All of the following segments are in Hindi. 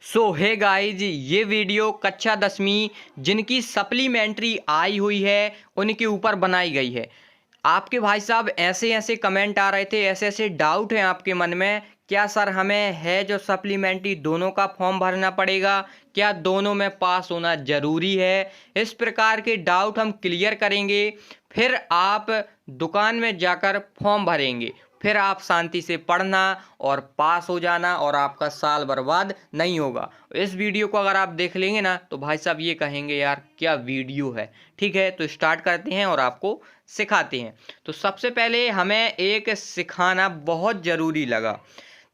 सो हे गाइज, ये वीडियो कक्षा 10वीं जिनकी सप्लीमेंट्री आई हुई है उनके ऊपर बनाई गई है। आपके भाई साहब ऐसे ऐसे कमेंट आ रहे थे, ऐसे ऐसे डाउट हैं आपके मन में, क्या सर हमें है जो सप्लीमेंट्री दोनों का फॉर्म भरना पड़ेगा, क्या दोनों में पास होना ज़रूरी है। इस प्रकार के डाउट हम क्लियर करेंगे, फिर आप दुकान में जाकर फॉर्म भरेंगे, फिर आप शांति से पढ़ना और पास हो जाना और आपका साल बर्बाद नहीं होगा। इस वीडियो को अगर आप देख लेंगे ना तो भाई साहब ये कहेंगे यार क्या वीडियो है। ठीक है, तो स्टार्ट करते हैं और आपको सिखाते हैं। तो सबसे पहले हमें एक सिखाना बहुत ज़रूरी लगा।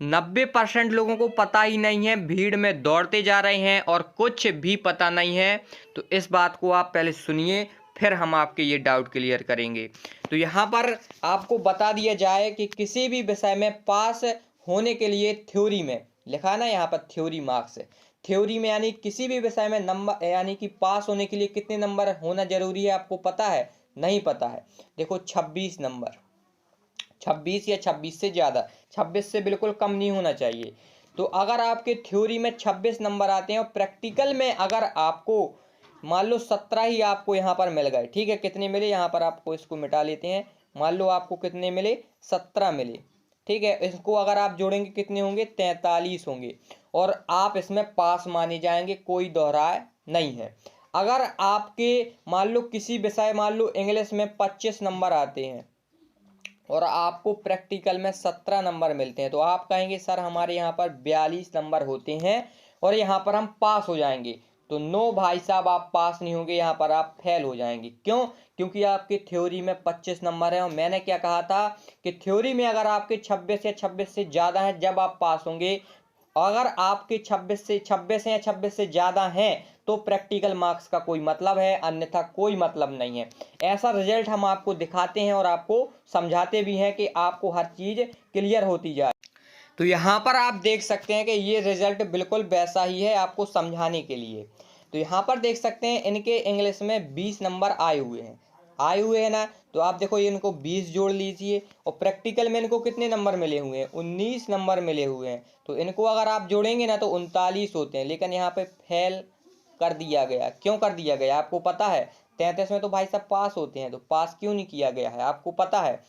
90% लोगों को पता ही नहीं है, भीड़ में दौड़ते जा रहे हैं और कुछ भी पता नहीं है। तो इस बात को आप पहले सुनिए, फिर हम आपके ये डाउट क्लियर करेंगे। तो यहाँ पर आपको बता दिया जाए कि किसी भी विषय में पास होने के लिए थ्योरी में लिखा है ना, यहाँ पर थ्योरी मार्क्स है। थ्योरी में यानी किसी भी विषय में नंबर, यानी कि पास होने के लिए कितने नंबर होना जरूरी है आपको पता है? नहीं पता है। देखो 26 नंबर, 26 या 26 से ज़्यादा, 26 से बिल्कुल कम नहीं होना चाहिए। तो अगर आपके थ्योरी में 26 नंबर आते हैं और प्रैक्टिकल में अगर आपको मान लो 17 ही आपको यहाँ पर मिल गए, ठीक है, कितने मिले यहाँ पर आपको, इसको मिटा लेते हैं। मान लो आपको कितने मिले, 17 मिले, ठीक है। इसको अगर आप जोड़ेंगे कितने होंगे, 43 होंगे और आप इसमें पास माने जाएंगे, कोई दोहराए नहीं है। अगर आपके मान लो किसी विषय, मान लो इंग्लिश में 25 नंबर आते हैं और आपको प्रैक्टिकल में 17 नंबर मिलते हैं, तो आप कहेंगे सर हमारे यहाँ पर 42 नंबर होते हैं और यहाँ पर हम पास हो जाएंगे। तो नो भाई साहब, आप पास नहीं होंगे, यहाँ पर आप फेल हो जाएंगे। क्यों? क्योंकि आपके थ्योरी में 25 नंबर है और मैंने क्या कहा था कि थ्योरी में अगर आपके 26 या 26 से ज़्यादा है जब आप पास होंगे। अगर आपके 26 हैं या 26 से ज़्यादा हैं तो प्रैक्टिकल मार्क्स का कोई मतलब है, अन्यथा कोई मतलब नहीं है। ऐसा रिजल्ट हम आपको दिखाते हैं और आपको समझाते भी हैं कि आपको हर चीज़ क्लियर होती जाए। तो यहाँ पर आप देख सकते हैं कि ये रिजल्ट बिल्कुल वैसा ही है आपको समझाने के लिए। तो यहाँ पर देख सकते हैं इनके इंग्लिश में 20 नंबर आए हुए हैं ना। तो आप देखो ये इनको 20 जोड़ लीजिए और प्रैक्टिकल में इनको कितने नंबर मिले हुए हैं, 19 नंबर मिले हुए हैं। तो इनको अगर आप जोड़ेंगे ना तो 39 होते हैं, लेकिन यहाँ पे फेल कर दिया गया। क्यों कर दिया गया आपको पता है? 33 में तो भाई साहब पास होते हैं, तो पास क्यों नहीं किया गया है आपको पता है?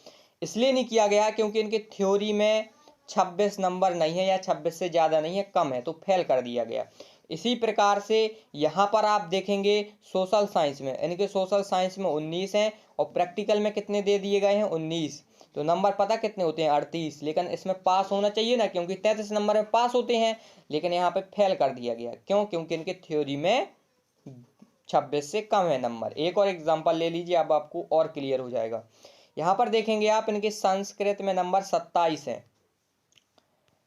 इसलिए नहीं किया गया क्योंकि इनके थ्योरी में 26 नंबर नहीं है या 26 से ज़्यादा नहीं है, कम है, तो फेल कर दिया गया। इसी प्रकार से यहाँ पर आप देखेंगे सोशल साइंस में, इनके सोशल साइंस में 19 हैं और प्रैक्टिकल में कितने दे दिए गए हैं, 19। तो नंबर पता कितने होते हैं, 38। लेकिन इसमें पास होना चाहिए ना, क्योंकि 33 नंबर में पास होते हैं, लेकिन यहाँ पे फेल कर दिया गया। क्यों? क्योंकि इनके थ्योरी में 26 से कम है नंबर। एक और एग्जाम्पल ले लीजिए, अब आपको और क्लियर हो जाएगा। यहाँ पर देखेंगे आप, इनके संस्कृत में नंबर 27 है,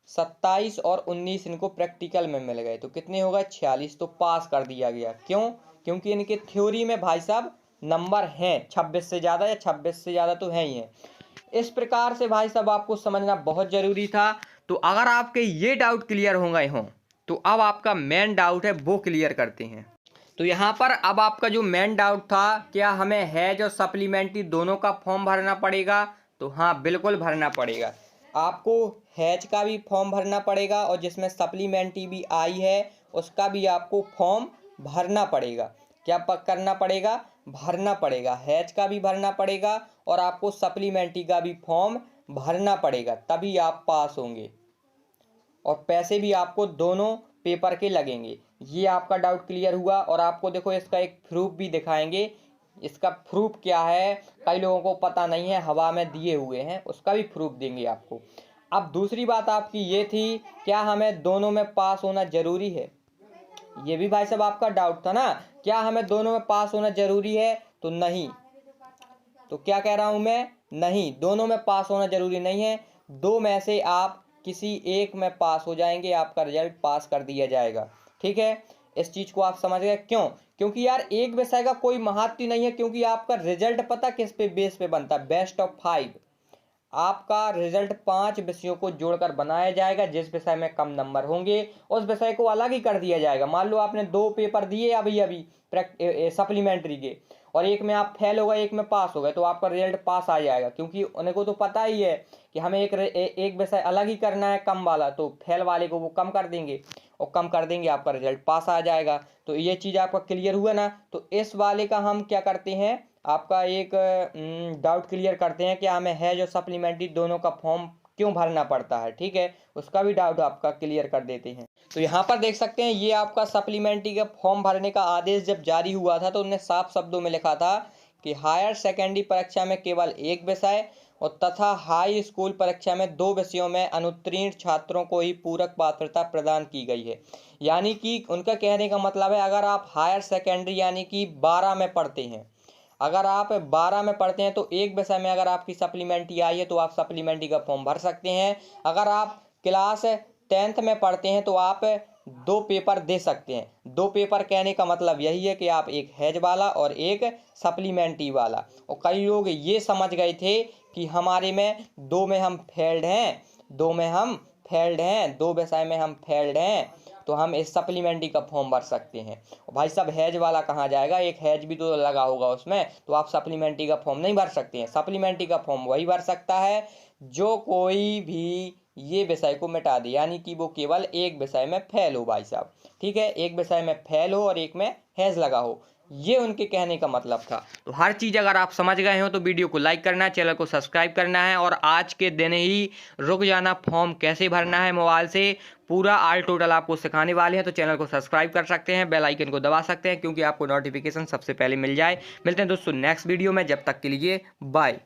27 और 19 इनको प्रैक्टिकल में मिल गए, तो कितने होगा, 46। तो पास कर दिया गया। क्यों? क्योंकि इनके थ्योरी में भाई साहब नंबर हैं 26 से ज़्यादा, या 26 से ज़्यादा तो है ही हैं। इस प्रकार से भाई साहब आपको समझना बहुत ज़रूरी था। तो अगर आपके ये डाउट क्लियर हो गए हों तो अब आपका मेन डाउट है वो क्लियर करते हैं। तो यहाँ पर अब आपका जो मेन डाउट था, क्या हमें हैज और सप्लीमेंट्री दोनों का फॉर्म भरना पड़ेगा? तो हाँ, बिल्कुल भरना पड़ेगा। आपको हैज का भी फॉर्म भरना पड़ेगा और जिसमें सप्लीमेंट्री भी आई है उसका भी आपको फॉर्म भरना पड़ेगा। क्या करना पड़ेगा? भरना पड़ेगा। हैज का भी भरना पड़ेगा और आपको सप्लीमेंट्री का भी फॉर्म भरना पड़ेगा, तभी आप पास होंगे। और पैसे भी आपको दोनों पेपर के लगेंगे। ये आपका डाउट क्लियर हुआ। और आपको देखो इसका एक प्रूफ भी दिखाएंगे। इसका प्रूफ क्या है, कई लोगों को पता नहीं है, हवा में दिए हुए हैं, उसका भी प्रूफ देंगे आपको। अब दूसरी बात आपकी ये थी, क्या हमें दोनों में पास होना जरूरी है? ये भी भाई साहब आपका डाउट था ना, क्या हमें दोनों में पास होना जरूरी है? तो नहीं। तो क्या कह रहा हूं मैं? नहीं, दोनों में पास होना जरूरी नहीं है। दो में से आप किसी एक में पास हो जाएंगे, आपका रिजल्ट पास कर दिया जाएगा। ठीक है, इस चीज को आप समझ गए। क्यों? क्योंकि यार एक विषय का कोई महत्व नहीं है, क्योंकि आपका रिजल्ट पता किस पे बेस पे बनता है, बेस्ट ऑफ 5। आपका रिजल्ट 5 विषयों को जोड़कर बनाया जाएगा। जिस विषय में कम नंबर होंगे उस विषय को अलग ही कर दिया जाएगा। मान लो आपने 2 पेपर दिए अभी अभी सप्लीमेंट्री के, और एक में आप फेल हो गए, एक में पास हो गए, तो आपका रिजल्ट पास आ जाएगा, क्योंकि उन्हें को तो पता ही है कि हमें एक विषय अलग ही करना है कम वाला, तो फेल वाले को वो कम कर देंगे, और कम कर देंगे आपका रिजल्ट पास आ जाएगा। तो ये चीज़ आपका क्लियर हुआ ना। तो इस वाले का हम क्या करते हैं, आपका एक डाउट क्लियर करते हैं कि हमें है जो सप्लीमेंट्री दोनों का फॉर्म क्यों भरना पड़ता है, ठीक है, उसका भी डाउट आपका क्लियर कर देते हैं। तो यहाँ पर देख सकते हैं ये आपका सप्लीमेंट्री का फॉर्म भरने का आदेश जब जारी हुआ था तो उन्होंने साफ शब्दों में लिखा था कि हायर सेकेंडरी परीक्षा में केवल एक विषय और तथा हाई स्कूल परीक्षा में 2 विषयों में अनुत्तीर्ण छात्रों को ही पूरक पात्रता प्रदान की गई है। यानी कि उनका कहने का मतलब है, अगर आप हायर सेकेंडरी यानी कि 12 में पढ़ते हैं, अगर आप 12 में पढ़ते हैं तो एक विषय में अगर आपकी सप्लीमेंट्री आई है तो आप सप्लीमेंट्री का फॉर्म भर सकते हैं। अगर आप क्लास 10th में पढ़ते हैं तो आप 2 पेपर दे सकते हैं। 2 पेपर कहने का मतलब यही है कि आप एक हैज वाला और एक सप्लीमेंट्री वाला। और कई लोग ये समझ गए थे कि हमारे में 2 में हम फेल्ड हैं, 2 में हम फेल्ड हैं, 2 विषय में हम फेल्ड हैं, तो हम इस सप्लीमेंट्री का फॉर्म भर सकते हैं। भाई साहब हैज वाला कहाँ जाएगा, एक हैज भी तो लगा होगा उसमें, तो आप सप्लीमेंट्री का फॉर्म नहीं भर सकते हैं। सप्लीमेंट्री का फॉर्म वही भर सकता है जो कोई भी ये विषय को मिटा दे, यानी कि वो केवल एक विषय में फेल हो भाई साहब, ठीक है, एक विषय में फेल हो और एक में हैज लगा हो, ये उनके कहने का मतलब था। तो हर चीज़ अगर आप समझ गए हो तो वीडियो को लाइक करना है, चैनल को सब्सक्राइब करना है, और आज के दिन ही रुक जाना फॉर्म कैसे भरना है मोबाइल से पूरा ऑल टोटल आपको सिखाने वाले हैं। तो चैनल को सब्सक्राइब कर सकते हैं, बेल आइकन को दबा सकते हैं, क्योंकि आपको नोटिफिकेशन सबसे पहले मिल जाए। मिलते हैं दोस्तों नेक्स्ट वीडियो में, जब तक के लिए बाय।